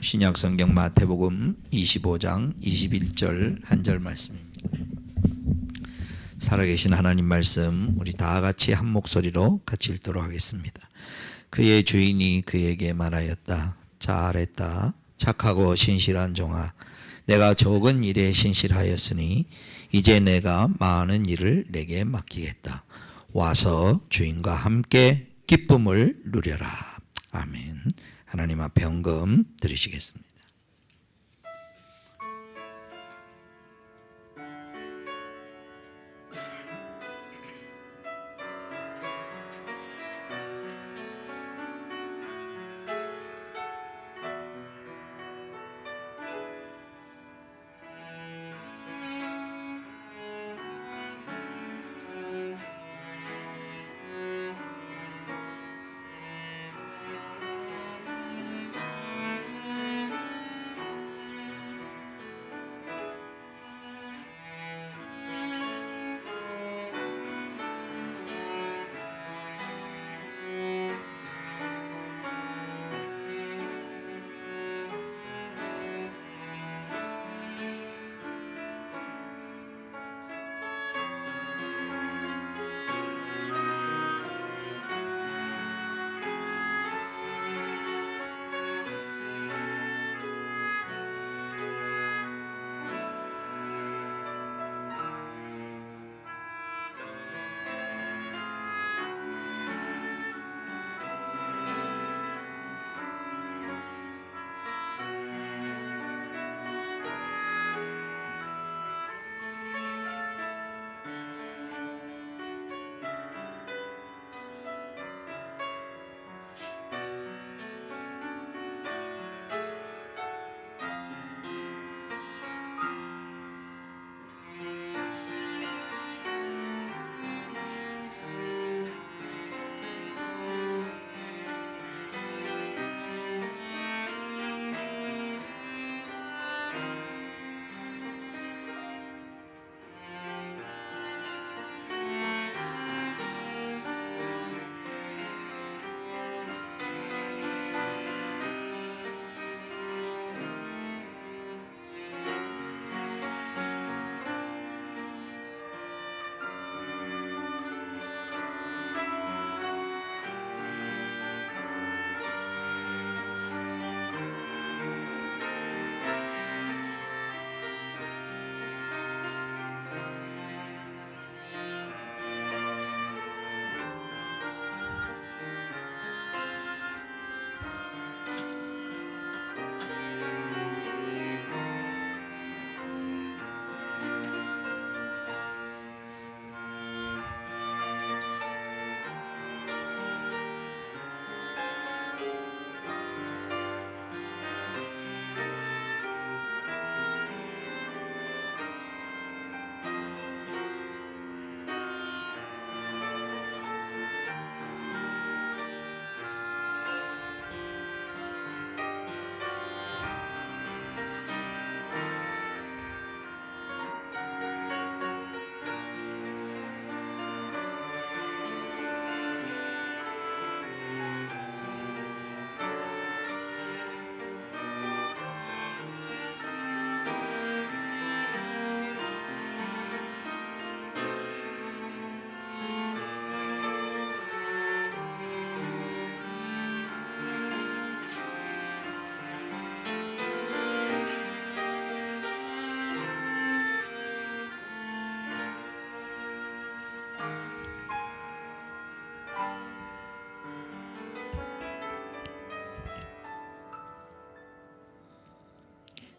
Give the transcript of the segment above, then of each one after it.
신약 성경 마태복음 25장 21절 한 절 말씀입니다. 살아계신 하나님 말씀 우리 다 같이 한 목소리로 같이 읽도록 하겠습니다. 그의 주인이 그에게 말하였다. 잘했다. 착하고 신실한 종아. 내가 적은 일에 신실하였으니 이제 내가 많은 일을 내게 맡기겠다. 와서 주인과 함께 기쁨을 누려라. 아멘. 하나님 앞에 헌금 드리시겠습니다.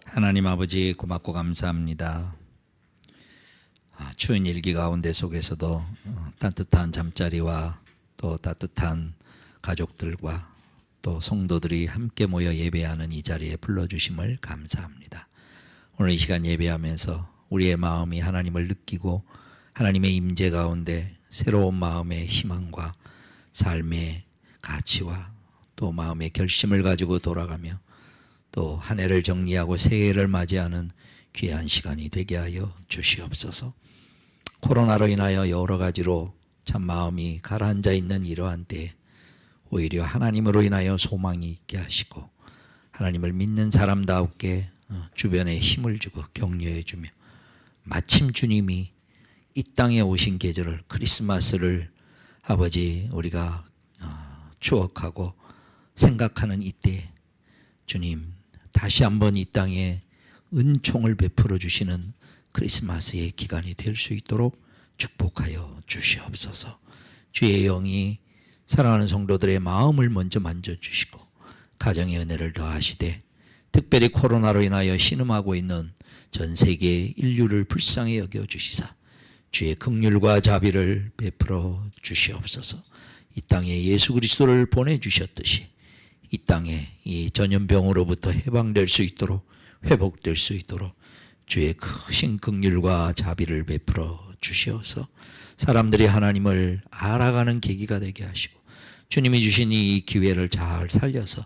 하나님 아버지 고맙고 감사합니다. 추운 일기 가운데 속에서도 따뜻한 잠자리와 또 따뜻한 가족들과 또 성도들이 함께 모여 예배하는 이 자리에 불러주심을 감사합니다. 오늘 이 시간 예배하면서 우리의 마음이 하나님을 느끼고 하나님의 임재 가운데 새로운 마음의 희망과 삶의 가치와 또 마음의 결심을 가지고 돌아가며 또 한 해를 정리하고 새해를 맞이하는 귀한 시간이 되게 하여 주시옵소서. 코로나로 인하여 여러 가지로 참 마음이 가라앉아 있는 이러한 때에 오히려 하나님으로 인하여 소망이 있게 하시고 하나님을 믿는 사람다웠게 주변에 힘을 주고 격려해 주며 마침 주님이 이 땅에 오신 계절을 크리스마스를 아버지 우리가 추억하고 생각하는 이때 주님 다시 한번 이 땅에 은총을 베풀어 주시는 크리스마스의 기간이 될 수 있도록 축복하여 주시옵소서. 주의 영이 사랑하는 성도들의 마음을 먼저 만져주시고 가정의 은혜를 더하시되 특별히 코로나로 인하여 신음하고 있는 전 세계 인류를 불쌍히 여겨주시사 주의 긍휼과 자비를 베풀어 주시옵소서. 이 땅에 예수 그리스도를 보내주셨듯이 이 땅에 이 전염병으로부터 해방될 수 있도록 회복될 수 있도록 주의 크신 긍휼과 자비를 베풀어 주시어서 사람들이 하나님을 알아가는 계기가 되게 하시고 주님이 주신 이 기회를 잘 살려서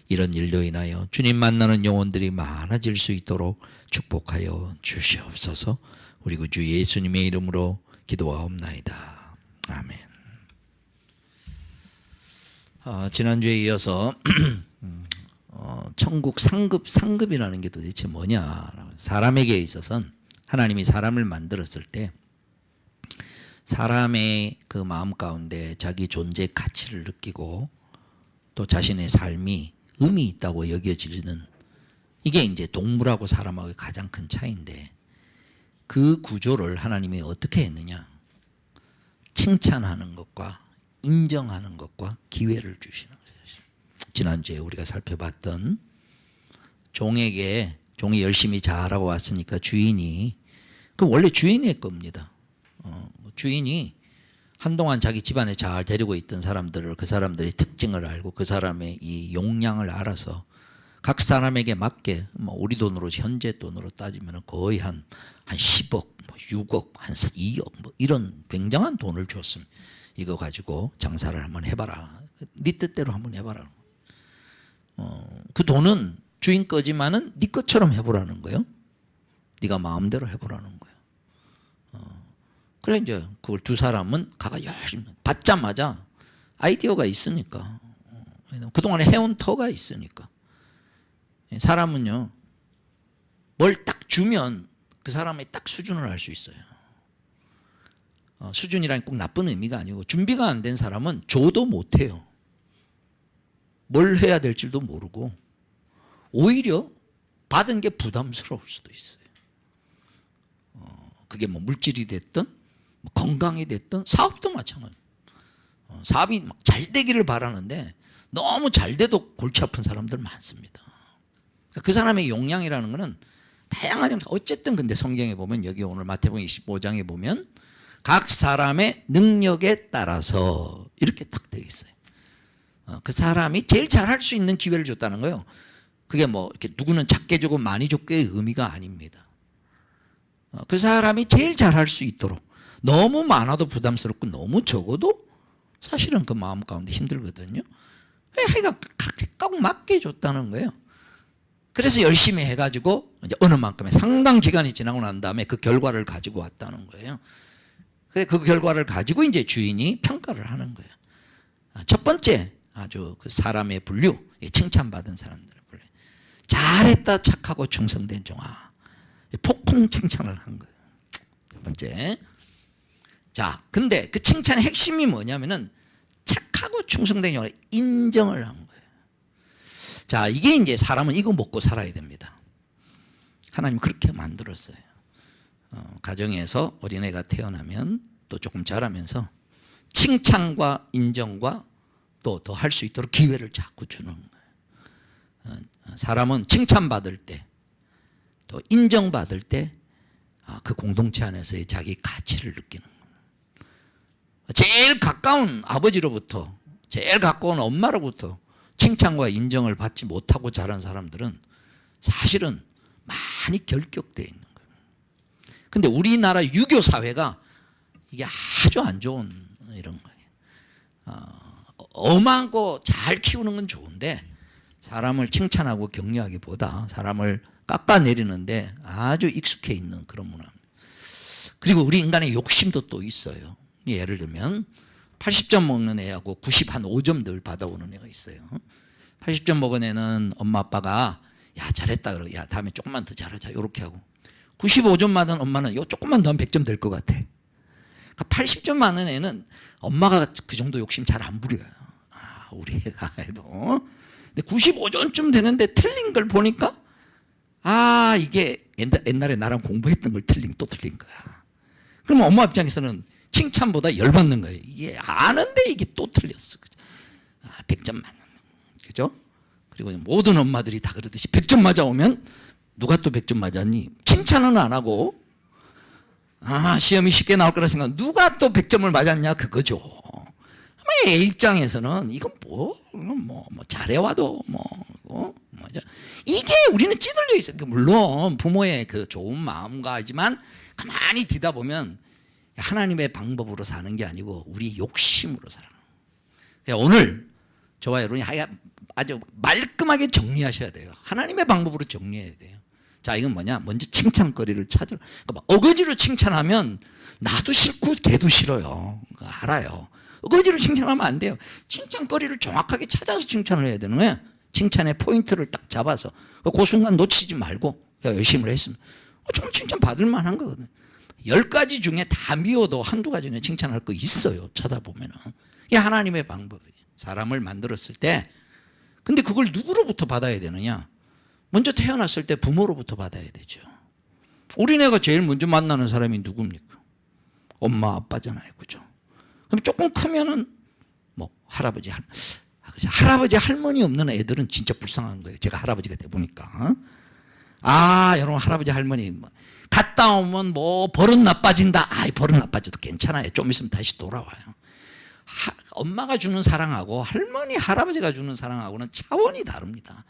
이런 일로 인하여 주님 만나는 영혼들이 많아질 수 있도록 축복하여 주시옵소서. 우리 구주 예수님의 이름으로 기도하옵나이다. 아멘. 지난주에 이어서 천국 상급이라는 게 도대체 뭐냐. 사람에게 있어서는 하나님이 사람을 만들었을 때 사람의 그 마음 가운데 자기 존재 가치를 느끼고 또 자신의 삶이 의미 있다고 여겨지는 이게 이제 동물하고 사람하고의 가장 큰 차이인데 그 구조를 하나님이 어떻게 했느냐. 칭찬하는 것과 인정하는 것과 기회를 주시는 거예요. 지난주에 우리가 살펴봤던 종이 열심히 잘하고 왔으니까 주인이 그 원래 주인의 겁니다. 주인이 한동안 자기 집안에 잘 데리고 있던 사람들을 그 사람들의 특징을 알고 그 사람의 이 용량을 알아서 각 사람에게 맞게 우리 돈으로 현재 돈으로 따지면 거의 한 10억, 6억, 한 2억 이런 굉장한 돈을 줬습니다. 이거 가지고 장사를 한번 해봐라. 네 뜻대로 한번 해봐라. 그 돈은 주인 거지만은 네 것처럼 해보라는 거예요. 네가 마음대로 해보라는 거예요. 그래 이제 그걸 두 사람은 가가 열심히 받자마자 아이디어가 있으니까 그동안에 해온 터가 있으니까 사람은요 뭘 딱 주면 그 사람의 딱 수준을 알 수 있어요. 수준이란 꼭 나쁜 의미가 아니고 준비가 안 된 사람은 줘도 못해요. 뭘 해야 될지도 모르고 오히려 받은 게 부담스러울 수도 있어요. 그게 뭐 물질이 됐든 건강이 됐든 사업도 마찬가지. 사업이 잘 되기를 바라는데 너무 잘 돼도 골치 아픈 사람들 많습니다. 그 사람의 용량이라는 것은 다양한 어쨌든 근데 성경에 보면 여기 오늘 마태복음 25장에 보면 각 사람의 능력에 따라서 이렇게 딱 되어 있어요. 그 사람이 제일 잘할 수 있는 기회를 줬다는 거예요. 그게 뭐 이렇게 누구는 작게 주고 많이 줬고의 의미가 아닙니다. 그 사람이 제일 잘할 수 있도록 너무 많아도 부담스럽고 너무 적어도 사실은 그 마음 가운데 힘들거든요. 해가 꼭 맞게 줬다는 거예요. 그래서 열심히 해가지고 이제 어느 만큼의 상당 기간이 지나고 난 다음에 그 결과를 가지고 왔다는 거예요. 그 결과를 가지고 이제 주인이 평가를 하는 거예요. 첫 번째 아주 그 사람의 분류, 칭찬받은 사람들의 분류. 잘했다 착하고 충성된 종아. 폭풍 칭찬을 한 거예요. 첫 번째. 자, 근데 그 칭찬의 핵심이 뭐냐면은 착하고 충성된 종아 인정을 한 거예요. 자, 이게 이제 사람은 이거 먹고 살아야 됩니다. 하나님 그렇게 만들었어요. 가정에서 어린애가 태어나면 또 조금 자라면서 칭찬과 인정과 또 더 할 수 있도록 기회를 자꾸 주는 거예요. 사람은 칭찬받을 때 또 인정받을 때 그 공동체 안에서의 자기 가치를 느끼는 거예요. 제일 가까운 아버지로부터 제일 가까운 엄마로부터 칭찬과 인정을 받지 못하고 자란 사람들은 사실은 많이 결격되어 있는 거예요. 근데 우리나라 유교 사회가 이게 아주 안 좋은 이런 거예요. 엄하고 잘 키우는 건 좋은데 사람을 칭찬하고 격려하기보다 사람을 깎아내리는데 아주 익숙해 있는 그런 문화입니다. 그리고 우리 인간의 욕심도 또 있어요. 예를 들면 80점 먹는 애하고 95점 늘 받아오는 애가 있어요. 80점 먹은 애는 엄마 아빠가 야 잘했다 그러고 야 다음에 조금만 더 잘하자 이렇게 하고 95점 받은 엄마는 요 조금만 더 하면 100점 될 것 같아. 그러니까 80점 많은 애는 엄마가 그 정도 욕심 잘 안 부려요. 아, 우리 애가 해도. 근데 95점쯤 되는데 틀린 걸 보니까 아 이게 옛날에 나랑 공부했던 걸 또 틀린 거야. 그러면 엄마 입장에서는 칭찬보다 열받는 거예요. 이게 아는데 이게 또 틀렸어. 아, 100점 맞는 그죠? 그리고 모든 엄마들이 다 그러듯이 100점 맞아오면 누가 또 100점 맞았니? 칭찬은 안 하고 아 시험이 쉽게 나올 거라 생각 누가 또 100점을 맞았냐 그거죠. 애 입장에서는 이건 뭐 잘해와도 뭐죠? 이게 우리는 찌들려 있어요. 물론 부모의 그 좋은 마음과 하지만 가만히 뒤다 보면 하나님의 방법으로 사는 게 아니고 우리 욕심으로 살아요. 오늘 저와 여러분이 아주 말끔하게 정리하셔야 돼요. 하나님의 방법으로 정리해야 돼요. 자, 이건 뭐냐? 먼저 칭찬거리를 찾으라. 그러니까 어거지로 칭찬하면 나도 싫고 걔도 싫어요. 알아요. 어거지로 칭찬하면 안 돼요. 칭찬거리를 정확하게 찾아서 칭찬을 해야 되는 거예요. 칭찬의 포인트를 딱 잡아서 그 순간 놓치지 말고 열심히 했으면 정말 칭찬 받을 만한 거거든요. 10가지 중에 다 미워도 한두 가지는 칭찬할 거 있어요. 찾아보면은. 이게 하나님의 방법이에요. 사람을 만들었을 때 근데 그걸 누구로부터 받아야 되느냐? 먼저 태어났을 때 부모로부터 받아야 되죠. 우리네가 제일 먼저 만나는 사람이 누굽니까? 엄마 아빠잖아요. 그죠? 그럼 조금 크면은 뭐 할아버지 할머니 없는 애들은 진짜 불쌍한 거예요. 제가 할아버지가 돼 보니까. 아, 여러분 할아버지 할머니 갔다 오면 뭐 버릇 나빠진다. 아, 버릇 나빠져도 괜찮아요. 좀 있으면 다시 돌아와요. 엄마가 주는 사랑하고 할머니 할아버지가 주는 사랑하고는 차원이 다릅니다.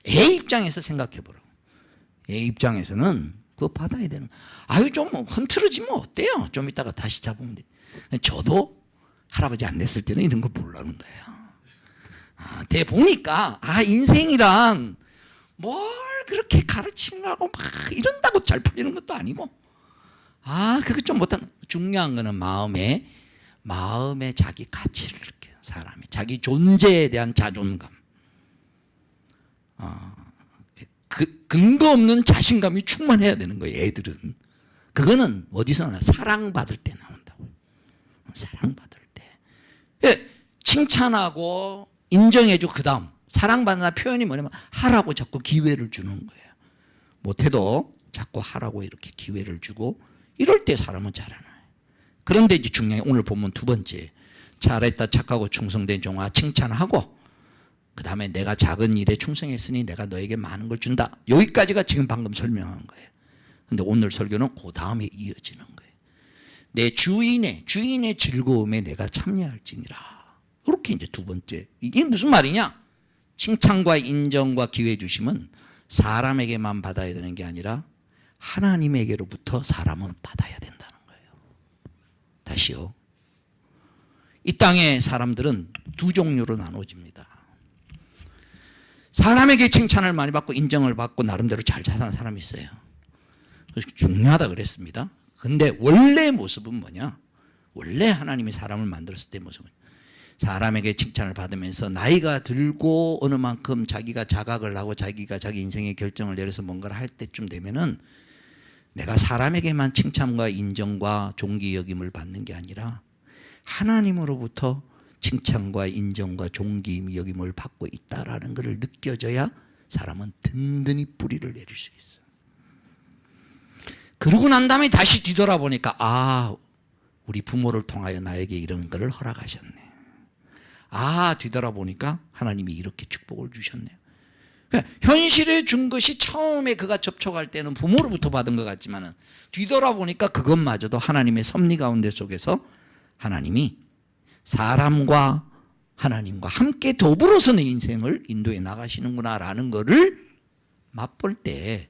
애 입장에서 생각해 보라고. 애 입장에서는 그거 받아야 되는. 아유 좀 헌트러지면 어때요? 좀 이따가 다시 잡으면 돼. 저도 할아버지 안 됐을 때는 이런 거 모르는 거예요. 아, 돼 보니까 인생이란 뭘 그렇게 가르치느라고 막 이런다고 잘 풀리는 것도 아니고 그거 좀 못한. 중요한 거는 마음에 자기 가치를 느껴요. 사람이 자기 존재에 대한 자존감, 근거 없는 자신감이 충만해야 되는 거예요. 애들은 그거는 어디서 나 사랑받을 때 나온다고. 사랑받을 때 칭찬하고 인정해주고 그 다음 사랑받는 표현이 뭐냐면 하라고 자꾸 기회를 주는 거예요. 못해도 자꾸 하라고 이렇게 기회를 주고 이럴 때 사람은 잘하나요. 그런데 이제 중요한 오늘 본문 두 번째 잘했다 착하고 충성된 종아 칭찬하고 그 다음에 내가 작은 일에 충성했으니 내가 너에게 많은 걸 준다. 여기까지가 지금 방금 설명한 거예요. 근데 오늘 설교는 그 다음에 이어지는 거예요. 내 주인의 즐거움에 내가 참여할지니라. 이렇게 이제 두 번째. 이게 무슨 말이냐? 칭찬과 인정과 기회 주심은 사람에게만 받아야 되는 게 아니라 하나님에게로부터 사람은 받아야 된다는 거예요. 다시요. 이 땅의 사람들은 두 종류로 나눠집니다. 사람에게 칭찬을 많이 받고 인정을 받고 나름대로 잘 사는 사람이 있어요. 그래서 중요하다 그랬습니다. 근데 원래 모습은 뭐냐? 원래 하나님이 사람을 만들었을 때 모습은 사람에게 칭찬을 받으면서 나이가 들고 어느 만큼 자기가 자각을 하고 자기가 자기 인생의 결정을 내려서 뭔가를 할 때쯤 되면은 내가 사람에게만 칭찬과 인정과 존귀 여김을 받는 게 아니라 하나님으로부터 칭찬과 인정과 존귀 여김을 받고 있다라는 것을 느껴져야 사람은 든든히 뿌리를 내릴 수 있어요. 그러고 난 다음에 다시 뒤돌아보니까 우리 부모를 통하여 나에게 이런 것을 허락하셨네. 뒤돌아보니까 하나님이 이렇게 축복을 주셨네요. 현실에 준 것이 처음에 그가 접촉할 때는 부모로부터 받은 것 같지만 뒤돌아보니까 그것마저도 하나님의 섭리 가운데 속에서 하나님이 사람과 하나님과 함께 더불어서 내 인생을 인도해 나가시는구나라는 것을 맛볼 때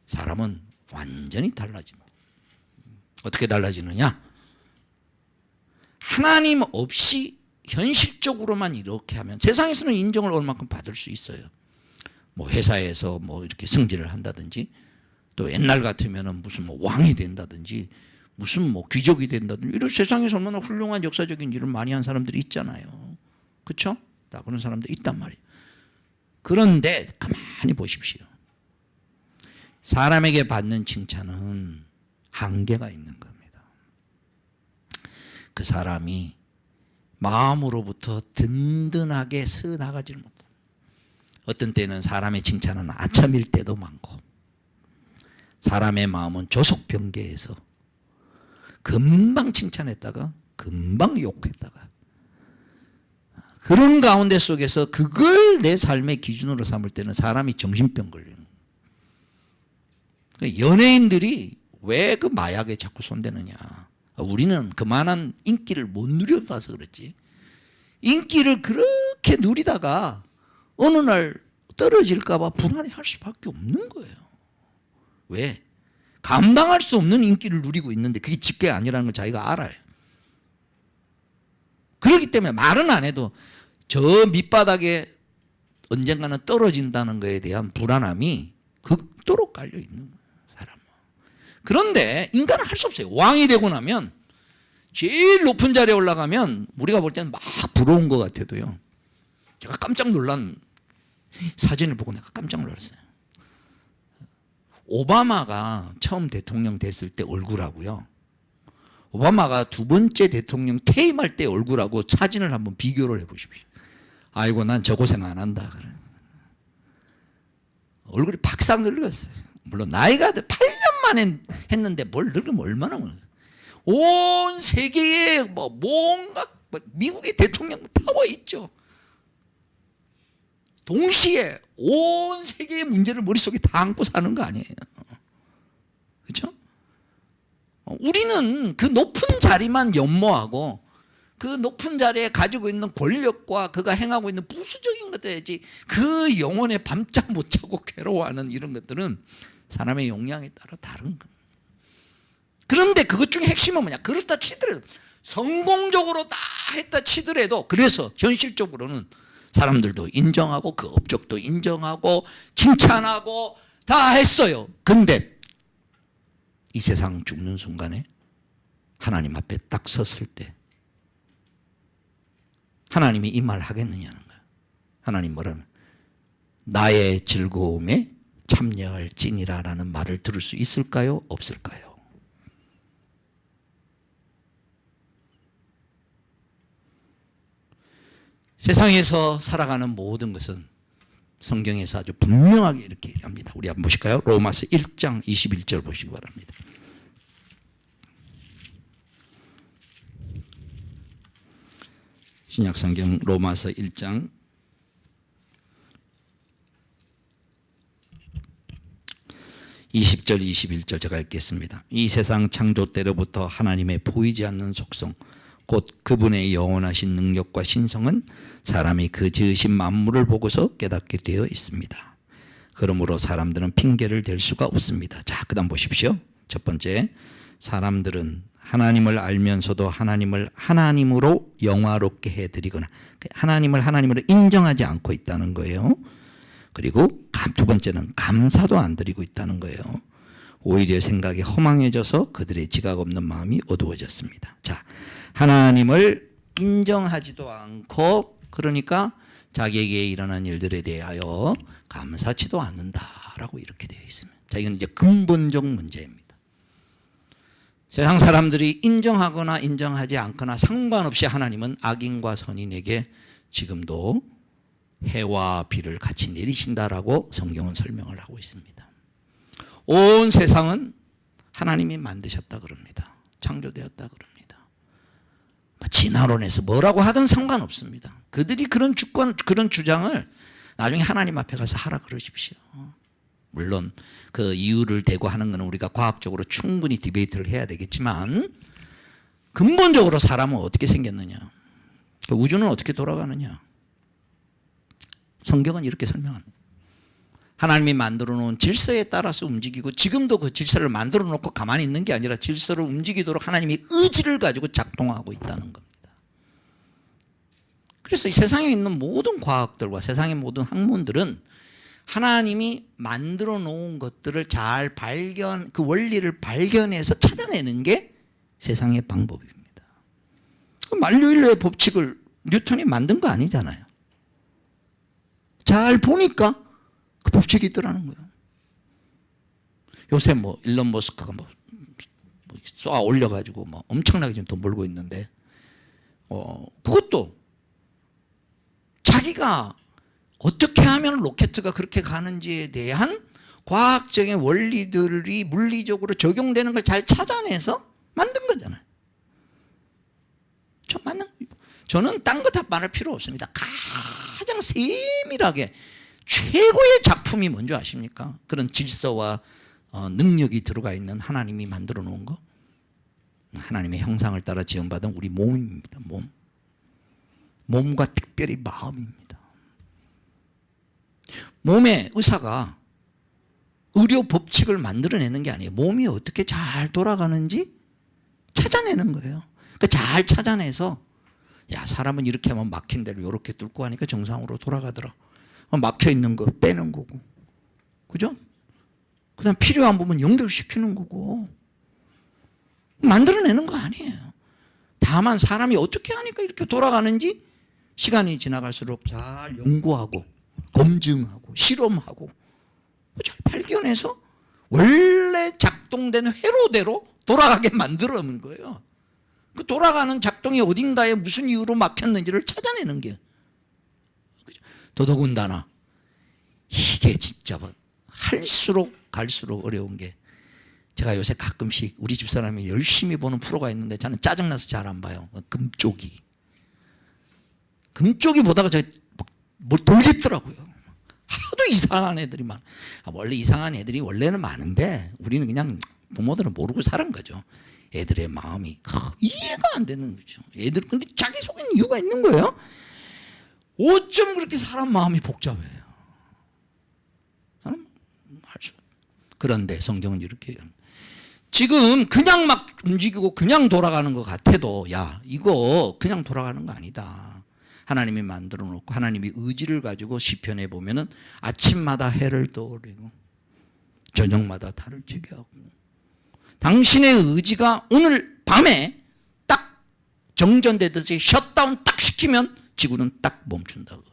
사람은 완전히 달라집니다. 어떻게 달라지느냐? 하나님 없이 현실적으로만 이렇게 하면 세상에서는 인정을 얼마큼 받을 수 있어요. 뭐 회사에서 뭐 이렇게 승진을 한다든지 또 옛날 같으면은 무슨 뭐 왕이 된다든지 무슨 뭐 귀족이 된다든지 이런 세상에서 얼마나 훌륭한 역사적인 일을 많이 한 사람들이 있잖아요. 그렇죠? 다 그런 사람들 있단 말이에요. 그런데 가만히 보십시오. 사람에게 받는 칭찬은 한계가 있는 겁니다. 그 사람이 마음으로부터 든든하게 서나가질 못합니다. 어떤 때는 사람의 칭찬은 아첨일 때도 많고, 사람의 마음은 조속변개해서 금방 칭찬했다가 금방 욕했다가, 그런 가운데 속에서 그걸 내 삶의 기준으로 삼을 때는 사람이 정신병 걸리는 거예요. 연예인들이 왜 그 마약에 자꾸 손대느냐. 우리는 그만한 인기를 못 누려봐서 그렇지, 인기를 그렇게 누리다가 어느 날 떨어질까 봐 불안해할 수밖에 없는 거예요. 왜? 감당할 수 없는 인기를 누리고 있는데 그게 직계 아니라는 걸 자기가 알아요. 그렇기 때문에 말은 안 해도 저 밑바닥에 언젠가는 떨어진다는 것에 대한 불안함이 극도로 깔려 있는 거예요, 사람은. 그런데 인간은 할 수 없어요. 왕이 되고 나면, 제일 높은 자리에 올라가면 우리가 볼 때는 막 부러운 것 같아도요, 제가 깜짝 놀란 사진을 보고 내가 깜짝 놀랐어요. 오바마가 처음 대통령 됐을 때 얼굴하고요, 오바마가 두 번째 대통령 퇴임할 때 얼굴하고 사진을 한번 비교를 해보십시오. 아이고, 난 저 고생 안 한다. 얼굴이 박삭 늙었어요. 물론 나이가 8년 만에 했는데 뭘 늙으면 얼마나 온 세계에 뭔가 미국의 대통령 파워 있죠. 동시에 온 세계의 문제를 머릿속에 다 안고 사는 거 아니에요. 그렇죠? 우리는 그 높은 자리만 연모하고 그 높은 자리에 가지고 있는 권력과 그가 행하고 있는 부수적인 것들이지, 그 영혼에 밤잠 못 자고 괴로워하는 이런 것들은 사람의 용량에 따라 다른 겁니다. 그런데 그것 중에 핵심은 뭐냐? 그렇다 치더라도, 성공적으로 다 했다 치더라도, 그래서 현실적으로는 사람들도 인정하고 그 업적도 인정하고 칭찬하고 다 했어요. 근데 이 세상 죽는 순간에 하나님 앞에 딱 섰을 때 하나님이 이 말 하겠느냐는 거예요. 하나님 뭐라면, 나의 즐거움에 참여할지니라 라는 말을 들을 수 있을까요? 없을까요? 세상에서 살아가는 모든 것은 성경에서 아주 분명하게 이렇게 합니다. 우리 한번 보실까요? 로마서 1장 21절 보시기 바랍니다. 신약성경 로마서 1장 20절 21절 제가 읽겠습니다. 이 세상 창조 때로부터 하나님의 보이지 않는 속성, 곧 그분의 영원하신 능력과 신성은 사람이 그 지으신 만물을 보고서 깨닫게 되어 있습니다. 그러므로 사람들은 핑계를 댈 수가 없습니다. 자, 그 다음 보십시오. 첫 번째, 사람들은 하나님을 알면서도 하나님을 하나님으로 영화롭게 해드리거나 하나님을 하나님으로 인정하지 않고 있다는 거예요. 그리고 두 번째는 감사도 안 드리고 있다는 거예요. 오히려 생각이 허망해져서 그들의 지각 없는 마음이 어두워졌습니다. 자, 하나님을 인정하지도 않고, 그러니까 자기에게 일어난 일들에 대하여 감사치도 않는다라고 이렇게 되어 있습니다. 자, 이건 이제 근본적 문제입니다. 세상 사람들이 인정하거나 인정하지 않거나 상관없이 하나님은 악인과 선인에게 지금도 해와 비를 같이 내리신다라고 성경은 설명을 하고 있습니다. 온 세상은 하나님이 만드셨다 그럽니다. 창조되었다 그럽니다. 진화론에서 뭐라고 하든 상관없습니다. 그들이 그런 주장을 나중에 하나님 앞에 가서 하라 그러십시오. 물론 그 이유를 대고 하는 것은 우리가 과학적으로 충분히 디베이트를 해야 되겠지만, 근본적으로 사람은 어떻게 생겼느냐, 우주는 어떻게 돌아가느냐, 성경은 이렇게 설명합니다. 하나님이 만들어 놓은 질서에 따라서 움직이고, 지금도 그 질서를 만들어 놓고 가만히 있는 게 아니라 질서를 움직이도록 하나님이 의지를 가지고 작동하고 있다는 겁니다. 그래서 이 세상에 있는 모든 과학들과 세상의 모든 학문들은 하나님이 만들어 놓은 것들을 잘 그 원리를 발견해서 찾아내는 게 세상의 방법입니다. 만류인류의 법칙을 뉴턴이 만든 거 아니잖아요. 잘 보니까 그 법칙이 있더라는 거예요. 요새 뭐 일론 머스크가 뭐 쏘아 올려가지고 뭐 엄청나게 지금 돈 벌고 있는데, 그것도 자기가 어떻게 하면 로켓가 그렇게 가는지에 대한 과학적인 원리들이 물리적으로 적용되는 걸 잘 찾아내서 만든 거잖아요. 저는 딴 거 다 말할 필요 없습니다. 가장 세밀하게 최고의 작품이 뭔지 아십니까? 그런 질서와 능력이 들어가 있는 하나님이 만들어 놓은 거, 하나님의 형상을 따라 지음받은 우리 몸입니다. 몸과 특별히 마음입니다. 몸의 의사가 의료 법칙을 만들어내는 게 아니에요. 몸이 어떻게 잘 돌아가는지 찾아내는 거예요. 그러니까 잘 찾아내서, 야, 사람은 이렇게 하면 막힌 대로 이렇게 뚫고 하니까 정상으로 돌아가더라. 막혀 있는 거 빼는 거고, 그죠? 그 다음 필요한 부분 연결시키는 거고, 만들어내는 거 아니에요. 다만 사람이 어떻게 하니까 이렇게 돌아가는지 시간이 지나갈수록 잘 연구하고 검증하고 실험하고 잘 발견해서 원래 작동된 회로대로 돌아가게 만들어 놓은 거예요. 그 돌아가는 작동이 어딘가에 무슨 이유로 막혔는지를 찾아내는 게, 더더군다나 이게 진짜 할수록 갈수록 어려운 게, 제가 요새 가끔씩 우리 집사람이 열심히 보는 프로가 있는데 저는 짜증나서 잘 안 봐요. 금쪽이 보다가 제가 뭘 돌겠더라고요. 하도 이상한 애들이 많아. 원래 이상한 애들이 원래는 많은데 우리는 그냥 부모들은 모르고 살은 거죠. 애들의 마음이 이해가 안 되는 거죠. 애들 근데 자기 속에는 이유가 있는 거예요. 어쩜 그렇게 사람 마음이 복잡해요. 그런데 성경은 이렇게 해요. 지금 그냥 막 움직이고 그냥 돌아가는 것 같아도, 야, 이거 그냥 돌아가는 거 아니다. 하나님이 만들어 놓고 하나님이 의지를 가지고 시편에 보면은 아침마다 해를 떠오르고 저녁마다 달을 지게 하고, 당신의 의지가 오늘 밤에 딱 정전되듯이 셧다운 딱 시키면 지구는 딱 멈춘다고.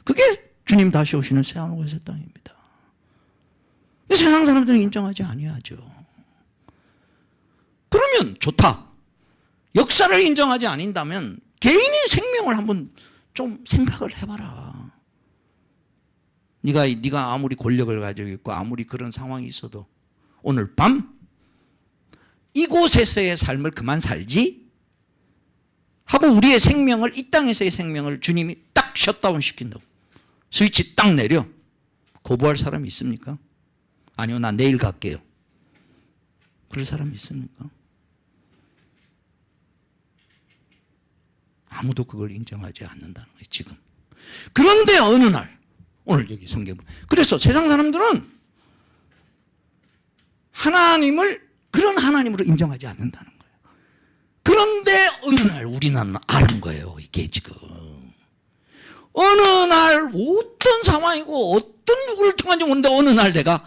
그게 주님 다시 오시는 새하늘과 새 땅입니다. 세상 사람들은 인정하지 아니하죠. 그러면 좋다. 역사를 인정하지 않는다면 개인의 생명을 한번 좀 생각을 해봐라. 네가 아무리 권력을 가지고 있고 아무리 그런 상황이 있어도 오늘 밤 이곳에서의 삶을 그만 살지 하고 우리의 생명을, 이 땅에서의 생명을 주님이 딱 셧다운 시킨다고, 스위치 딱 내려, 거부할 사람이 있습니까? 아니요, 나 내일 갈게요. 그럴 사람이 있습니까? 아무도 그걸 인정하지 않는다는 거예요, 지금. 그런데 어느 날, 오늘 여기 성경, 그래서 세상 사람들은 하나님을 그런 하나님으로 인정하지 않는다는 거예요. 그런데 어느 날 우리는 아는 거예요, 이게 지금. 어느 날 어떤 상황이고 어떤 누구를 통한지 모르는데 어느 날 내가,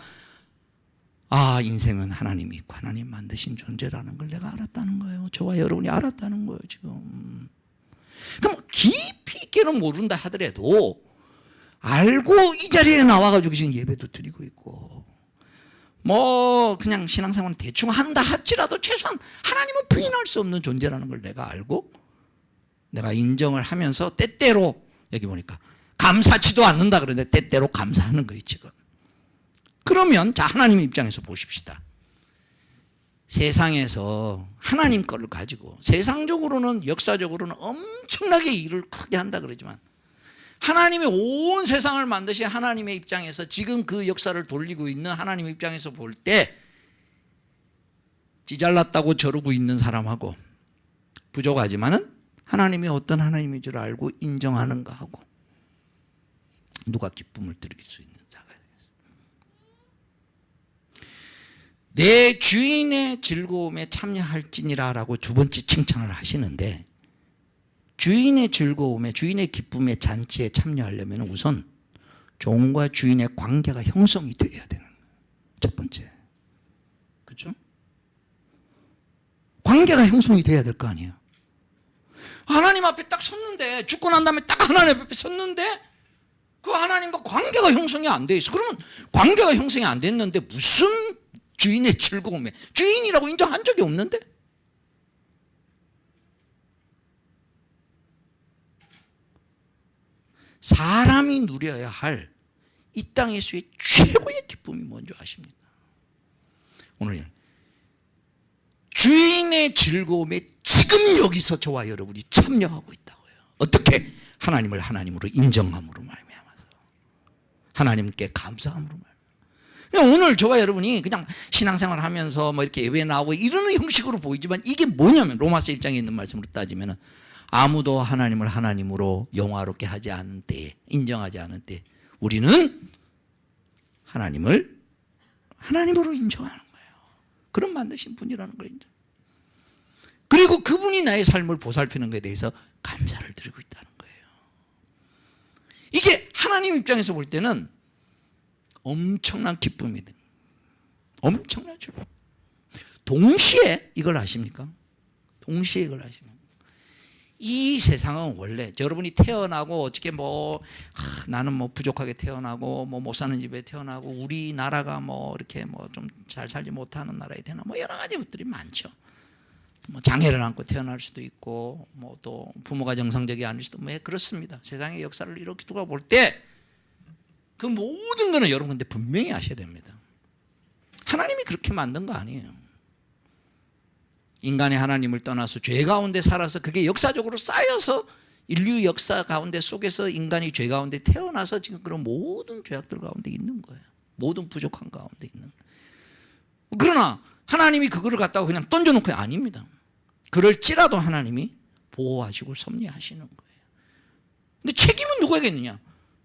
아, 인생은 하나님이 있고 하나님 만드신 존재라는 걸 내가 알았다는 거예요. 저와 여러분이 알았다는 거예요, 지금. 그럼 깊이 있게는 모른다 하더라도 알고 이 자리에 나와가지고 지금 예배도 드리고 있고, 뭐 그냥 신앙생활 대충 한다 할지라도 최소한 하나님은 부인할 수 없는 존재라는 걸 내가 알고 내가 인정을 하면서 때때로, 여기 보니까 감사치도 않는다 그러는데 때때로 감사하는 거예요, 지금. 그러면 자, 하나님 입장에서 보십시다. 세상에서 하나님 거를 가지고 세상적으로는, 역사적으로는 엄청나게 일을 크게 한다 그러지만 하나님의 온 세상을 만드신 하나님의 입장에서 지금 그 역사를 돌리고 있는 하나님의 입장에서 볼 때 찌잘났다고 저러고 있는 사람하고 부족하지만은 하나님이 어떤 하나님인 줄 알고 인정하는가 하고 누가 기쁨을 드릴 수 있는 자가 되겠습니다. 내 주인의 즐거움에 참여할지니라 라고 두 번째 칭찬을 하시는데, 주인의 즐거움에, 주인의 기쁨의 잔치에 참여하려면 우선 종과 주인의 관계가 형성이 되어야 되는 거예요. 첫 번째. 그렇죠? 관계가 형성이 돼야 될 거 아니에요. 하나님 앞에 딱 섰는데, 죽고 난 다음에 딱 하나님 앞에 섰는데 그 하나님과 관계가 형성이 안 돼 있어. 그러면 관계가 형성이 안 됐는데 무슨 주인의 즐거움에 주인이라고 인정한 적이 없는데? 사람이 누려야 할 이 땅에서의 최고의 기쁨이 뭔지 아십니까? 오늘 주인의 즐거움에 지금 여기서 저와 여러분이 참여하고 있다고요. 어떻게? 하나님을 하나님으로 인정함으로 말미암아서, 하나님께 감사함으로 말미암아서. 오늘 저와 여러분이 그냥 신앙생활을 하면서 뭐 이렇게 예배 나오고 이러는 형식으로 보이지만 이게 뭐냐면 로마서 1장에 있는 말씀으로 따지면 아무도 하나님을 하나님으로 영화롭게 하지 않은 때에, 인정하지 않은 때 우리는 하나님을 하나님으로 인정하는 거예요. 그런 만드신 분이라는 걸 인정. 그리고 그분이 나의 삶을 보살피는 것에 대해서 감사를 드리고 있다는 거예요. 이게 하나님 입장에서 볼 때는 엄청난 기쁨이든 엄청난 즐거움. 동시에 이걸 아십니까? 동시에 이걸 아십니까? 이 세상은 원래 여러분이 태어나고 어떻게 나는 부족하게 태어나고 못 사는 집에 태어나고 우리나라가 이렇게 좀 잘 살지 못하는 나라에 태어나 여러 가지 것들이 많죠. 장애를 안고 태어날 수도 있고 또 부모가 정상적이 아닐 수도 그렇습니다. 세상의 역사를 이렇게 두고 볼 때 그 모든 거는 여러분 근데 분명히 아셔야 됩니다. 하나님이 그렇게 만든 거 아니에요. 인간이 하나님을 떠나서 죄 가운데 살아서 그게 역사적으로 쌓여서 인류 역사 가운데 속에서 인간이 죄 가운데 태어나서 지금 그런 모든 죄악들 가운데 있는 거예요. 모든 부족한 가운데 있는 거예요. 그러나 하나님이 그거를 갖다가 그냥 던져놓고 아닙니다. 그럴지라도 하나님이 보호하시고 섭리하시는 거예요. 근데 책임은 누구에게 있느냐?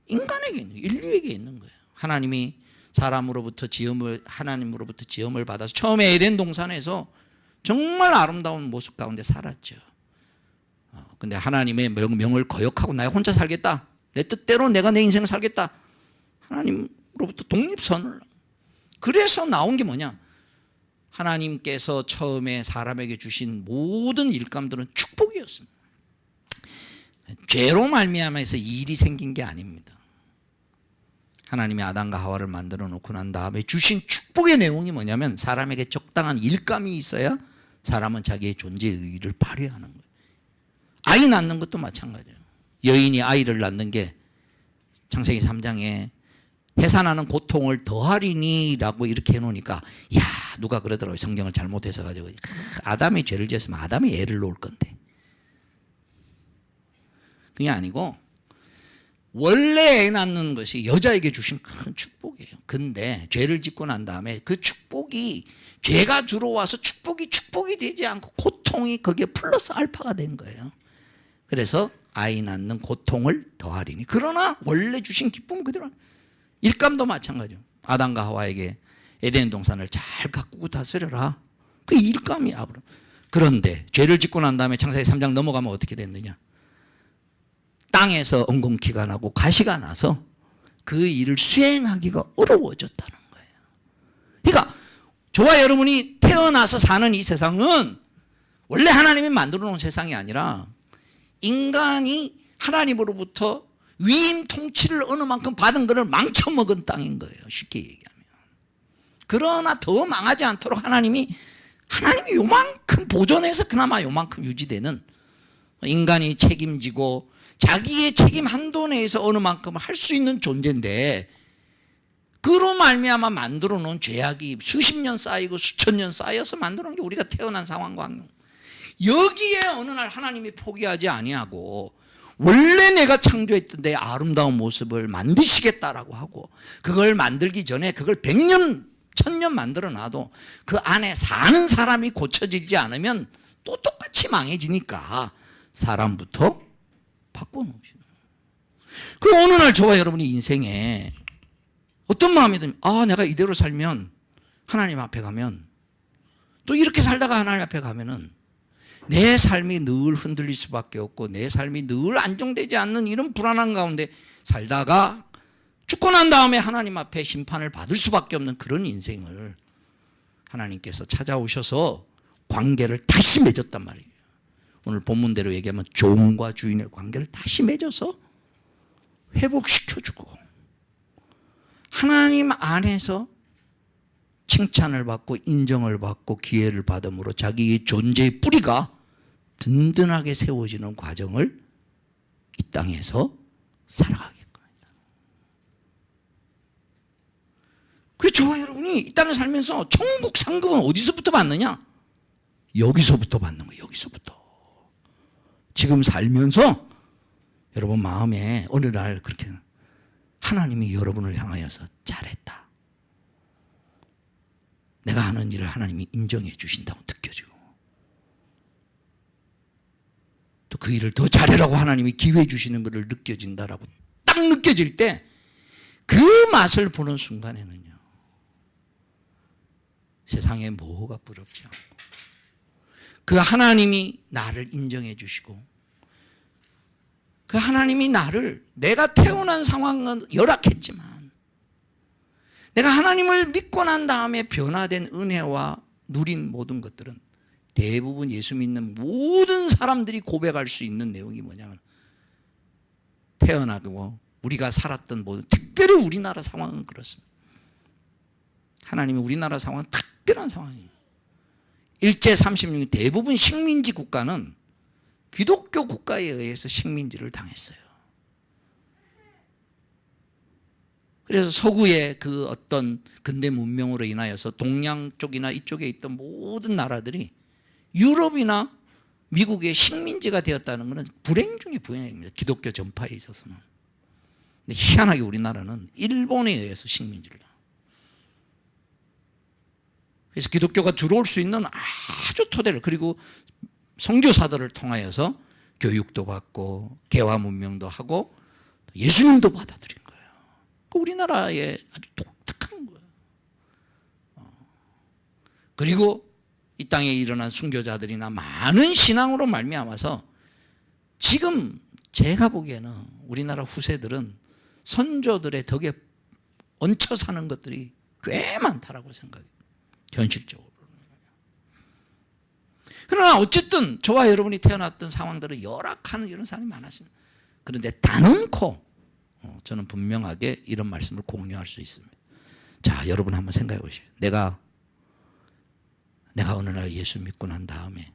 인간에게 있는 거예요. 인류에게 있는 거예요. 하나님이 사람으로부터 하나님으로부터 지음을 받아서 처음에 에덴 동산에서 정말 아름다운 모습 가운데 살았죠. 근데 하나님의 명을 거역하고 나 혼자 살겠다. 내 뜻대로 내가 내 인생을 살겠다. 하나님으로부터 독립선을. 그래서 나온 게 뭐냐? 하나님께서 처음에 사람에게 주신 모든 일감들은 축복이었습니다. 죄로 말미암아서 일이 생긴 게 아닙니다. 하나님이 아담과 하와를 만들어 놓고 난 다음에 주신 축복의 내용이 뭐냐면 사람에게 적당한 일감이 있어야 사람은 자기의 존재의 의의를 발휘하는 거예요. 아이 낳는 것도 마찬가지예요. 여인이 아이를 낳는 게 창세기 3장에 해산하는 고통을 더하리니 라고 이렇게 해놓으니까 누가 그러더라고요. 성경을 잘못해서 가지고 아담이 죄를 지었으면 아담이 애를 놓을 건데, 그게 아니고 원래 애 낳는 것이 여자에게 주신 큰 축복이에요. 근데 죄를 짓고 난 다음에 그 축복이 죄가 들어와서 축복이 되지 않고 고통이 거기에 플러스 알파가 된 거예요. 그래서 아이 낳는 고통을 더하리니. 그러나 원래 주신 기쁨은 그대로. 일감도 마찬가지죠. 아담과 하와에게 에덴 동산을 잘 가꾸고 다스려라. 그 일감이야. 그런데 죄를 짓고 난 다음에 창세기 3장 넘어가면 어떻게 됐느냐? 땅에서 엉겅퀴가 나고 가시가 나서 그 일을 수행하기가 어려워졌다는 거예요. 그러니까 저와 여러분이 태어나서 사는 이 세상은 원래 하나님이 만들어 놓은 세상이 아니라 인간이 하나님으로부터 위임 통치를 어느 만큼 받은 것을 망쳐먹은 땅인 거예요. 쉽게 얘기하면. 그러나 더 망하지 않도록 하나님이 요만큼 보존해서 그나마 요만큼 유지되는, 인간이 책임지고 자기의 책임 한도 내에서 어느 만큼 할 수 있는 존재인데, 그로 말미암아 만들어 놓은 죄악이 수십 년 쌓이고 수천 년 쌓여서 만들어 놓은 게 우리가 태어난 상황과 환경. 여기에 어느 날 하나님이 포기하지 아니하고 원래 내가 창조했던 내 아름다운 모습을 만드시겠다라고 하고, 그걸 만들기 전에 그걸 100년 1000년 만들어 놔도 그 안에 사는 사람이 고쳐지지 않으면 또 똑같이 망해지니까 사람부터 바꿔놓으시는 거예요. 그 어느 날 저와 여러분이 인생에 어떤 마음이 들면, 내가 이대로 살면, 하나님 앞에 가면, 또 이렇게 살다가 하나님 앞에 가면은 내 삶이 늘 흔들릴 수밖에 없고 내 삶이 늘 안정되지 않는 이런 불안한 가운데 살다가 죽고 난 다음에 하나님 앞에 심판을 받을 수밖에 없는 그런 인생을 하나님께서 찾아오셔서 관계를 다시 맺었단 말이에요. 오늘 본문대로 얘기하면 종과 주인의 관계를 다시 맺어서 회복시켜주고 하나님 안에서 칭찬을 받고 인정을 받고 기회를 받음으로 자기의 존재의 뿌리가 든든하게 세워지는 과정을 이 땅에서 살아가겠습니다. 그래서 저와 여러분이 이 땅에 살면서 천국 상급은 어디서부터 받느냐? 여기서부터 받는 거예요. 여기서부터. 지금 살면서 여러분 마음에 어느 날 그렇게 하나님이 여러분을 향하여서 잘했다, 내가 하는 일을 하나님이 인정해 주신다고 느껴지고, 또 그 일을 더 잘해라고 하나님이 기회 주시는 것을 느껴진다라고 딱 느껴질 때 그 맛을 보는 순간에는요, 세상에 뭐가 부럽지 않고 그 하나님이 나를 인정해 주시고 그 하나님이 나를, 내가 태어난 상황은 열악했지만 내가 하나님을 믿고 난 다음에 변화된 은혜와 누린 모든 것들은 대부분 예수 믿는 모든 사람들이 고백할 수 있는 내용이 뭐냐면, 태어나고 우리가 살았던 모든, 특별히 우리나라 상황은 그렇습니다. 하나님이 우리나라 상황은 특별한 상황이에요. 일제 36년 대부분 식민지 국가는 기독교 국가에 의해서 식민지를 당했어요. 그래서 서구의 그 어떤 근대 문명으로 인하여서 동양 쪽이나 이쪽에 있던 모든 나라들이 유럽이나 미국의 식민지가 되었다는 것은 불행 중에 불행입니다. 기독교 전파에 있어서는. 근데 희한하게 우리나라는 일본에 의해서 식민지를 당해요. 그래서 기독교가 들어올 수 있는 아주 토대를, 그리고 선교사들을 통하여서 교육도 받고 개화 문명도 하고 예수님도 받아들인 거예요. 우리나라의 아주 독특한 거예요. 그리고 이 땅에 일어난 순교자들이나 많은 신앙으로 말미암아서 지금 제가 보기에는 우리나라 후세들은 선조들의 덕에 얹혀 사는 것들이 꽤 많다라고 생각해요. 현실적으로. 그러나 어쨌든 저와 여러분이 태어났던 상황들은 열악한 이런 사람이 많았습니다. 그런데 단언코 저는 분명하게 이런 말씀을 공유할 수 있습니다. 자, 여러분 한번 생각해 보십시오. 내가 어느 날 예수 믿고 난 다음에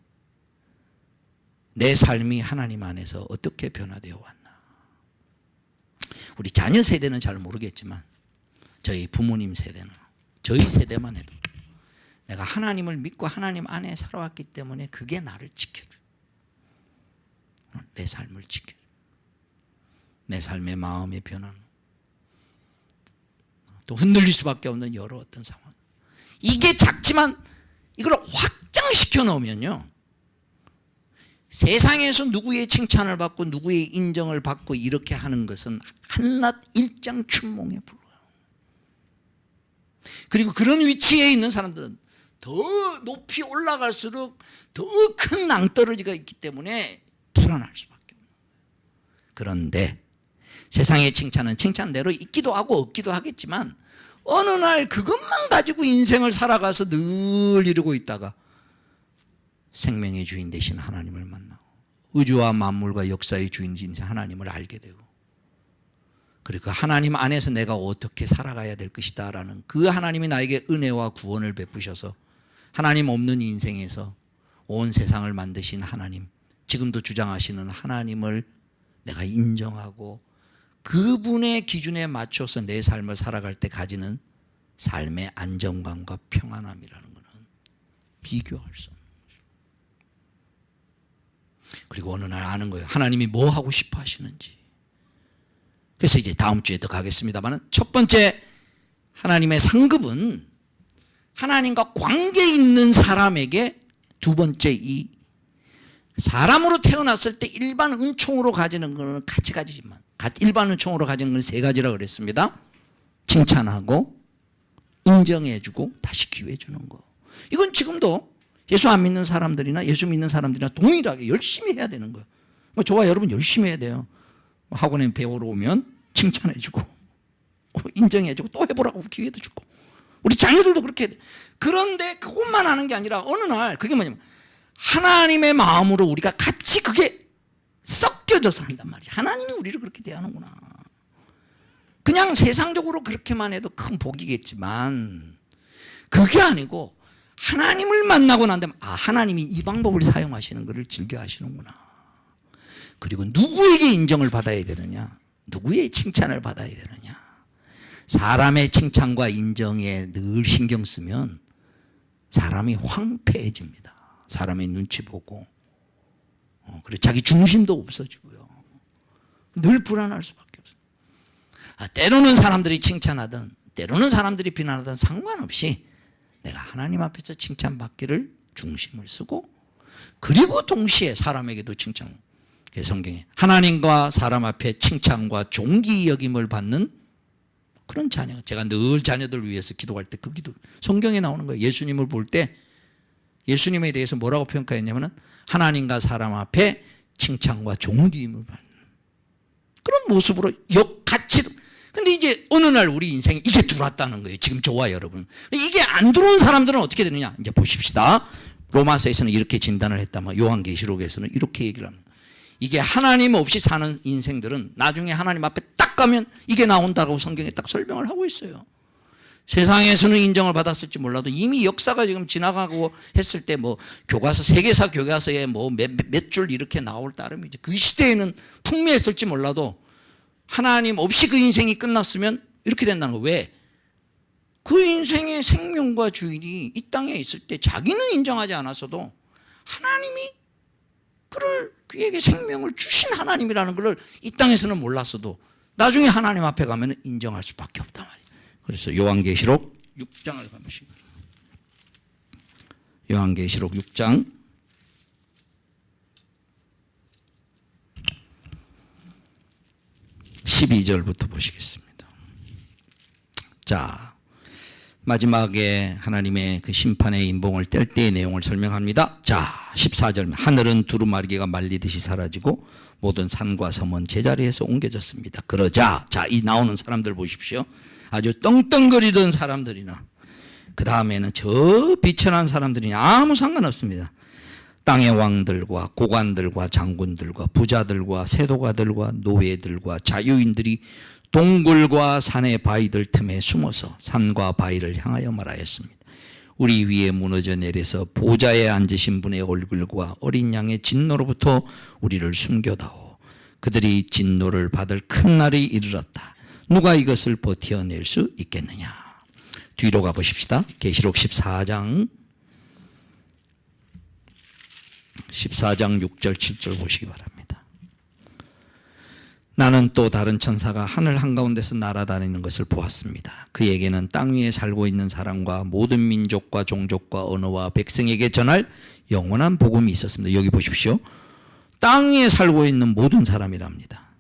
내 삶이 하나님 안에서 어떻게 변화되어 왔나. 우리 자녀 세대는 잘 모르겠지만 저희 부모님 세대는, 저희 세대만 해도 내가 하나님을 믿고 하나님 안에 살아왔기 때문에 그게 나를 지켜줘. 내 삶을 지켜줘. 내 삶의 마음의 변화는 또 흔들릴 수밖에 없는 여러 어떤 상황. 이게 작지만 이걸 확장시켜 놓으면요, 세상에서 누구의 칭찬을 받고 누구의 인정을 받고 이렇게 하는 것은 한낱 일장춘몽에 불과해요. 그리고 그런 위치에 있는 사람들은 더 높이 올라갈수록 더 큰 낭떠러지가 있기 때문에 불안할 수밖에 없는 거예요. 그런데 세상의 칭찬은 칭찬대로 있기도 하고 없기도 하겠지만 어느 날 그것만 가지고 인생을 살아가서 늘 이러고 있다가 생명의 주인 되신 하나님을 만나고 우주와 만물과 역사의 주인이신 하나님을 알게 되고, 그리고 그 하나님 안에서 내가 어떻게 살아가야 될 것이다 라는 그 하나님이 나에게 은혜와 구원을 베푸셔서 하나님 없는 인생에서 온 세상을 만드신 하나님, 지금도 주장하시는 하나님을 내가 인정하고 그분의 기준에 맞춰서 내 삶을 살아갈 때 가지는 삶의 안정감과 평안함이라는 것은 비교할 수 없는 거죠. 그리고 어느 날 아는 거예요. 하나님이 뭐 하고 싶어 하시는지. 그래서 이제 다음 주에 더 가겠습니다만, 첫 번째 하나님의 상급은 하나님과 관계 있는 사람에게, 두 번째 이 사람으로 태어났을 때 일반 은총으로 가지는 것은 같이 가지지만 일반 은총으로 가지는 건 세 가지라고 그랬습니다. 칭찬하고 인정해주고 다시 기회 주는 거. 이건 지금도 예수 안 믿는 사람들이나 예수 믿는 사람들이나 동일하게 열심히 해야 되는 거예요. 저와 여러분 열심히 해야 돼요. 학원에 배우러 오면 칭찬해주고 인정해주고 또 해보라고 기회도 주고, 우리 자녀들도 그렇게 해야 돼. 그런데 그것만 하는 게 아니라 어느 날 그게 뭐냐면 하나님의 마음으로 우리가 같이 그게 섞여져서 한단 말이에요. 하나님이 우리를 그렇게 대하는구나. 그냥 세상적으로 그렇게만 해도 큰 복이겠지만 그게 아니고 하나님을 만나고 난 다음에 하나님이 이 방법을 사용하시는 것을 즐겨 하시는구나. 그리고 누구에게 인정을 받아야 되느냐, 누구의 칭찬을 받아야 되느냐. 사람의 칭찬과 인정에 늘 신경 쓰면 사람이 황폐해집니다. 사람의 눈치 보고 그리고 자기 중심도 없어지고요. 늘 불안할 수밖에 없어요. 때로는 사람들이 칭찬하든 때로는 사람들이 비난하든 상관없이 내가 하나님 앞에서 칭찬받기를 중심을 쓰고, 그리고 동시에 사람에게도 칭찬. 성경에 하나님과 사람 앞에 칭찬과 존귀 여김을 받는 그런 자녀. 제가 늘 자녀들 위해서 기도할 때 그 기도 성경에 나오는 거예요. 예수님을 볼 때 예수님에 대해서 뭐라고 평가했냐면은 하나님과 사람 앞에 칭찬과 존귀임을 받는 그런 모습으로 같이. 근데 이제 어느 날 우리 인생에 이게 들어왔다는 거예요. 지금 저와 여러분. 이게 안 들어온 사람들은 어떻게 되느냐. 이제 보십시다. 로마서에서는 이렇게 진단을 했다만 요한계시록에서는 이렇게 얘기를 합니다. 이게 하나님 없이 사는 인생들은 나중에 하나님 앞에 딱 가면 이게 나온다고 성경에 딱 설명을 하고 있어요. 세상에서는 인정을 받았을지 몰라도 이미 역사가 지금 지나가고 했을 때 뭐 교과서, 세계사 교과서에 뭐 몇 줄 이렇게 나올 따름이지. 그 시대에는 풍미했을지 몰라도 하나님 없이 그 인생이 끝났으면 이렇게 된다는 거예요. 왜? 그 인생의 생명과 주인이 이 땅에 있을 때 자기는 인정하지 않았어도 하나님이 그에게 생명을 주신 하나님이라는 것을 이 땅에서는 몰랐어도 나중에 하나님 앞에 가면 인정할 수밖에 없단 말이에요. 그래서 요한계시록 6장을 가보시고, 요한계시록 6장 12절부터 보시겠습니다. 자, 마지막에 하나님의 그 심판의 인봉을 뗄 때의 내용을 설명합니다. 자, 14절. 하늘은 두루마리가 말리듯이 사라지고 모든 산과 섬은 제자리에서 옮겨졌습니다. 그러자, 자, 이 나오는 사람들 보십시오. 아주 떵떵거리던 사람들이나 그 다음에는 저 비천한 사람들이나 아무 상관없습니다. 땅의 왕들과 고관들과 장군들과 부자들과 세도가들과 노예들과 자유인들이 동굴과 산의 바위들 틈에 숨어서 산과 바위를 향하여 말하였습니다. 우리 위에 무너져 내려서 보좌에 앉으신 분의 얼굴과 어린 양의 진노로부터 우리를 숨겨다오. 그들이 진노를 받을 큰 날이 이르렀다. 누가 이것을 버텨낼 수 있겠느냐. 뒤로 가보십시다. 계시록 14장 6절 7절 보시기 바랍니다. 나는 또 다른 천사가 하늘 한가운데서 날아다니는 것을 보았습니다. 그에게는 땅 위에 살고 있는 사람과 모든 민족과 종족과 언어와 백성에게 전할 영원한 복음이 있었습니다. 여기 보십시오. 땅 위에 살고 있는 모든 사람이랍니다.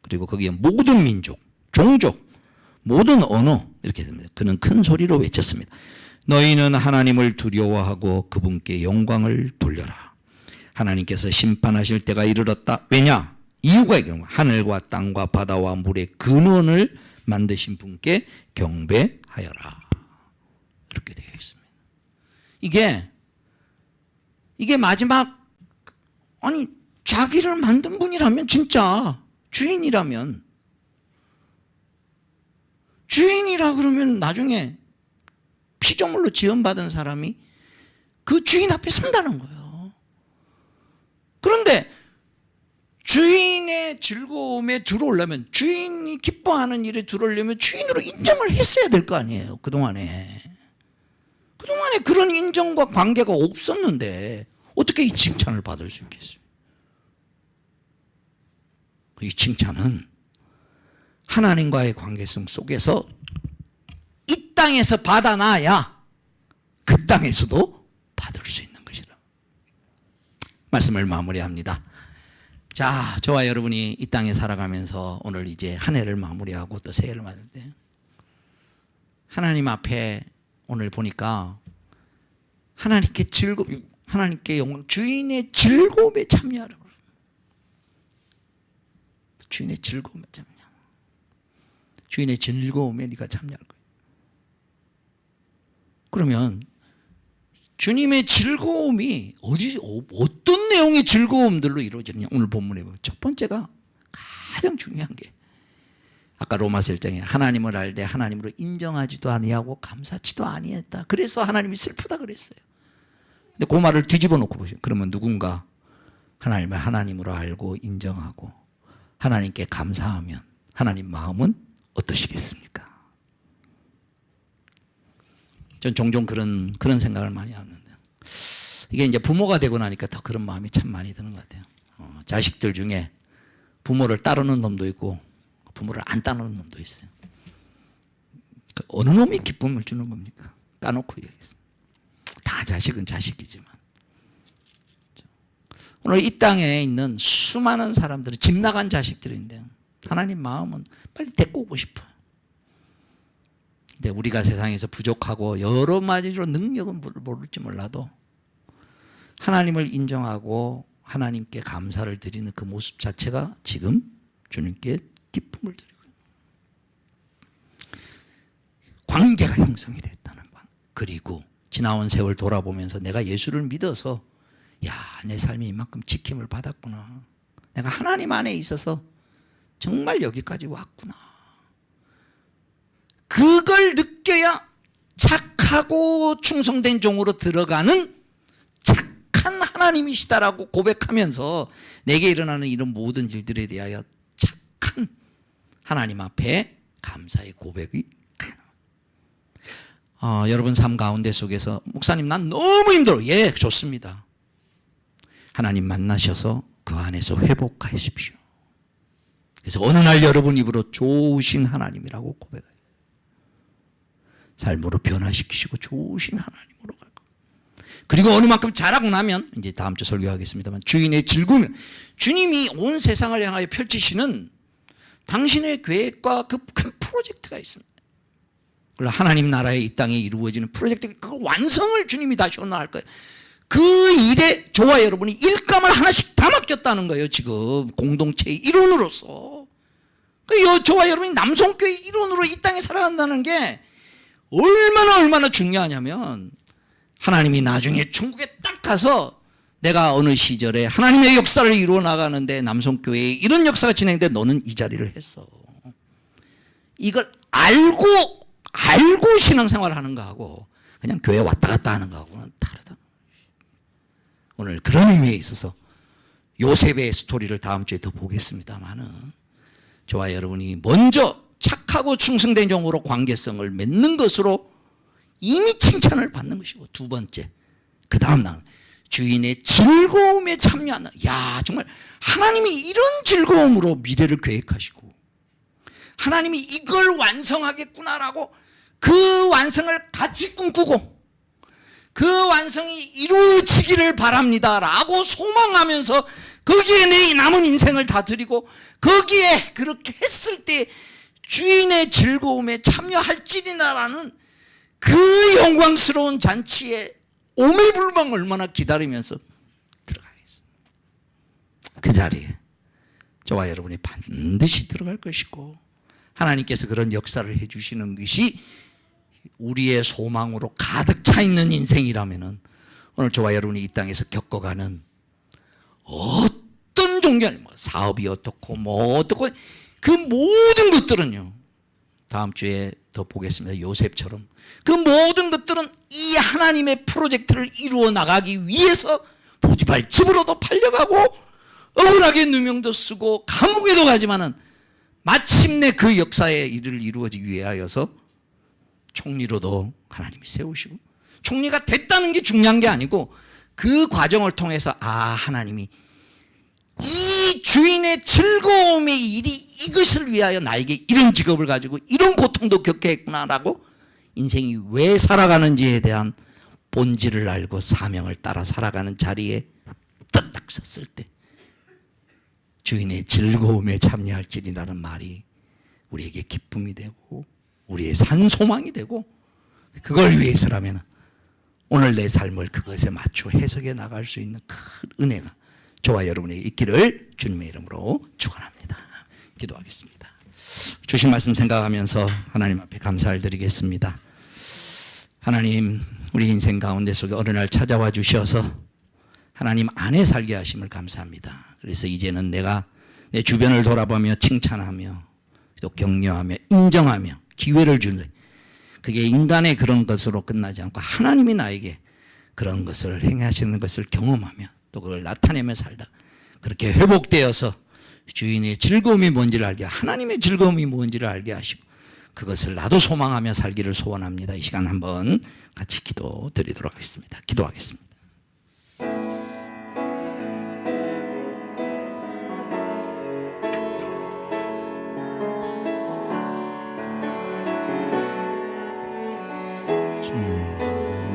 그리고 거기에 모든 민족, 종족, 모든 언어 이렇게 됩니다. 그는 큰 소리로 외쳤습니다. 너희는 하나님을 두려워하고 그분께 영광을 돌려라. 하나님께서 심판하실 때가 이르렀다. 왜냐? 이유가 이런 거예요. 하늘과 땅과 바다와 물의 근원을 만드신 분께 경배하여라. 이렇게 되어 있습니다. 이게 마지막, 아니 자기를 만든 분이라면, 진짜 주인이라 그러면 나중에 피조물로 지원받은 사람이 그 주인 앞에 선다는 거예요. 그런데 주인의 즐거움에 들어오려면, 주인이 기뻐하는 일에 들어오려면 주인으로 인정을 했어야 될 거 아니에요. 그동안에 그런 인정과 관계가 없었는데 어떻게 이 칭찬을 받을 수 있겠어요? 이 칭찬은 하나님과의 관계성 속에서 이 땅에서 받아놔야 그 땅에서도 받을 수 있는 것이라. 말씀을 마무리합니다. 자, 저와 여러분이 이 땅에 살아가면서 오늘 이제 한 해를 마무리하고 또 새해를 맞을 때 하나님 앞에 오늘 보니까 하나님께 하나님께 영광, 주인의 즐거움에 참여하라고. 주인의 즐거움에 참여. 주인의 즐거움에 네가 참여할 거야. 그러면 주님의 즐거움이 어떤 내용의 즐거움들로 이루어지느냐. 오늘 본문에 보면 첫 번째가 가장 중요한 게, 아까 로마서 1장에 하나님을 알되 하나님으로 인정하지도 아니하고 감사치도 아니했다. 그래서 하나님이 슬프다 그랬어요. 근데 그 말을 뒤집어 놓고 보시면, 그러면 누군가 하나님을 하나님으로 알고 인정하고 하나님께 감사하면 하나님 마음은 어떠시겠습니까? 전 종종 그런 생각을 많이 하는데, 이게 이제 부모가 되고 나니까 더 그런 마음이 참 많이 드는 것 같아요. 자식들 중에 부모를 따르는 놈도 있고 부모를 안 따르는 놈도 있어요. 어느 놈이 기쁨을 주는 겁니까? 까놓고 얘기했어요. 다 자식은 자식이지만, 오늘 이 땅에 있는 수많은 사람들은 집 나간 자식들인데 하나님 마음은 빨리 데리고 오고 싶어요. 근데 우리가 세상에서 부족하고 여러 가지로 능력은 모를지 몰라도 하나님을 인정하고 하나님께 감사를 드리는 그 모습 자체가 지금 주님께 기쁨을 드리고 관계가 형성이 됐다는 것. 그리고 지나온 세월 돌아보면서 내가 예수를 믿어서 야, 내 삶이 이만큼 지킴을 받았구나. 내가 하나님 안에 있어서 정말 여기까지 왔구나. 그걸 느껴야 착하고 충성된 종으로 들어가는 착한 하나님이시다라고 고백하면서 내게 일어나는 이런 모든 일들에 대하여 착한 하나님 앞에 감사의 고백이 가능합니다. 여러분 삶 가운데 속에서 목사님 난 너무 힘들어. 예, 좋습니다. 하나님 만나셔서 그 안에서 회복하십시오. 그래서 어느 날 여러분 입으로 좋으신 하나님이라고 고백해요. 삶으로 변화시키시고 좋으신 하나님으로 갈 겁니다. 그리고 어느 만큼 잘하고 나면 이제 다음 주 설교하겠습니다만 주인의 즐거움, 주님이 온 세상을 향하여 펼치시는 당신의 계획과 그 큰 프로젝트가 있습니다. 그리고 하나님 나라의 이 땅에 이루어지는 프로젝트, 그 완성을 주님이 다시 오늘 거예요. 그 일에 저와 여러분이 일감을 하나씩 다 맡겼다는 거예요. 지금 공동체의 일원으로서. 저와 여러분이 남성교회 일원으로 이 땅에 살아간다는 게 얼마나 중요하냐면, 하나님이 나중에 천국에 딱 가서 내가 어느 시절에 하나님의 역사를 이루어 나가는데 남성교회에 이런 역사가 진행돼 너는 이 자리를 했어. 이걸 알고 신앙생활을 하는 거하고 그냥 교회 왔다 갔다 하는 거하고는 다르다. 오늘 그런 의미에 있어서 요셉의 스토리를 다음 주에 더 보겠습니다만은, 저와 여러분이 먼저 착하고 충성된 종으로 관계성을 맺는 것으로 이미 칭찬을 받는 것이고, 두 번째, 그 다음 날 주인의 즐거움에 참여하는, 야, 정말 하나님이 이런 즐거움으로 미래를 계획하시고 하나님이 이걸 완성하겠구나라고 그 완성을 같이 꿈꾸고 그 완성이 이루어지기를 바랍니다라고 소망하면서 거기에 내 남은 인생을 다 드리고 거기에 그렇게 했을 때 주인의 즐거움에 참여할지니라는 그 영광스러운 잔치에 오매불망 얼마나 기다리면서 들어가겠습니다. 그 자리에 저와 여러분이 반드시 들어갈 것이고, 하나님께서 그런 역사를 해주시는 것이 우리의 소망으로 가득 차 있는 인생이라면은, 오늘 저와 여러분이 이 땅에서 겪어가는 어떤 종교, 사업이 어떻고 어떻고 그 모든 것들은요, 다음 주에 더 보겠습니다. 요셉처럼 그 모든 것들은 이 하나님의 프로젝트를 이루어 나가기 위해서 보디발 집으로도 팔려가고 억울하게 누명도 쓰고 감옥에도 가지만은 마침내 그 역사의 일을 이루어지기 위하여서 총리로도 하나님이 세우시고, 총리가 됐다는 게 중요한 게 아니고 그 과정을 통해서 하나님이 이 주인의 즐거움의 일이 이것을 위하여 나에게 이런 직업을 가지고 이런 고통도 겪게 했구나라고 인생이 왜 살아가는지에 대한 본질을 알고 사명을 따라 살아가는 자리에 딱 섰을 때 주인의 즐거움에 참여할지니라는 말이 우리에게 기쁨이 되고 우리의 산소망이 되고, 그걸 위해서라면 오늘 내 삶을 그것에 맞춰 해석해 나갈 수 있는 큰 은혜가 저와 여러분에게 있기를 주님의 이름으로 축원합니다. 기도하겠습니다. 주신 말씀 생각하면서 하나님 앞에 감사를 드리겠습니다. 하나님, 우리 인생 가운데 속에 어느 날 찾아와 주셔서 하나님 안에 살게 하심을 감사합니다. 그래서 이제는 내가 내 주변을 돌아보며 칭찬하며 또 격려하며 인정하며 기회를 주는, 그게 인간의 그런 것으로 끝나지 않고 하나님이 나에게 그런 것을 행하시는 것을 경험하며 또 그걸 나타내며 살다, 그렇게 회복되어서 주인의 즐거움이 뭔지를 알게, 하나님의 즐거움이 뭔지를 알게 하시고 그것을 나도 소망하며 살기를 소원합니다. 이 시간 한번 같이 기도 드리도록 하겠습니다. 기도하겠습니다. 주님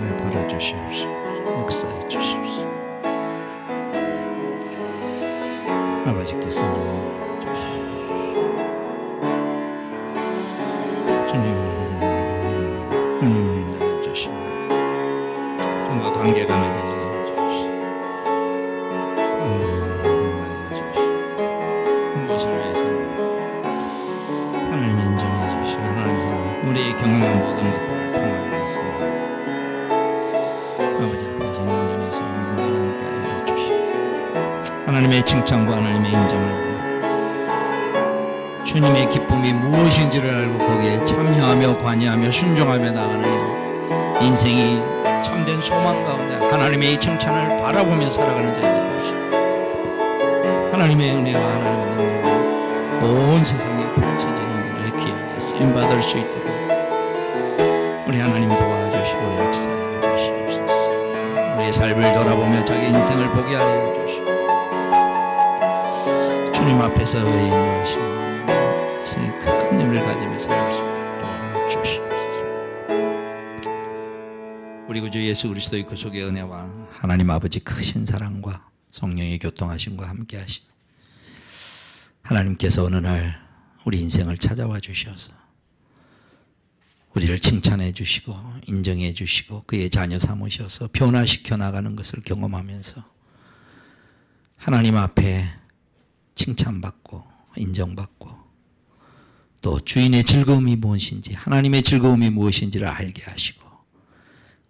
내버려 주시옵소서. 역사해 주십시오. 아버지께서 우리를 주시옵소서. 주님 주시옵소서. 정말 관계가 맺어지게 해주시옵소서. 무엇을 위해서 하나님 인정해 주시고 하나님 우리의 경험한 모든 것들을 통하여서 아버지 앞에서 온전해서 문제는 해 주시고 하나님의 칭찬과 하나님의 인정을 주님의 기쁨이 무엇인지를 알고 거기에 참여하며 관여하며 순종하며 나가는 인생이 참된 소망 가운데 하나님의 칭찬을 바라보며 살아가는 자들이 되시고 하나님의 은혜와 하나님의 능력이 온 세상에 펼쳐지는 일에 귀하게 쓰임받을 수 있도록 우리 하나님 도와주시고 역사해 주시옵소서. 우리의 삶을 돌아보며 자기 인생을 보게 하여 주시고 주님 앞에서 인도하시고 큰 힘을 가지며 살아갈 수 있도록 도와주시옵소서. 우리 구주 예수 그리스도의 구속의 은혜와 하나님 아버지 크신 사랑과 성령의 교통하심과 함께 하시고 하나님께서 어느 날 우리 인생을 찾아와 주셔서 우리를 칭찬해 주시고 인정해 주시고 그의 자녀 삼으셔서 변화시켜 나가는 것을 경험하면서 하나님 앞에 칭찬받고 인정받고 또 주인의 즐거움이 무엇인지 하나님의 즐거움이 무엇인지를 알게 하시고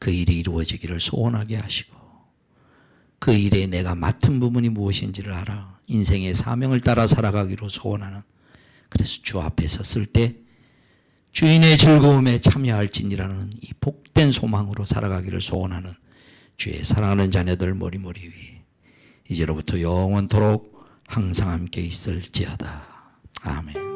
그 일이 이루어지기를 소원하게 하시고 그 일에 내가 맡은 부분이 무엇인지를 알아 인생의 사명을 따라 살아가기로 소원하는, 그래서 주 앞에 섰을 때 주인의 즐거움에 참여할지니라는 이 복된 소망으로 살아가기를 소원하는 주의 사랑하는 자녀들 머리머리 위에 이제로부터 영원토록 항상 함께 있을지어다. 아멘.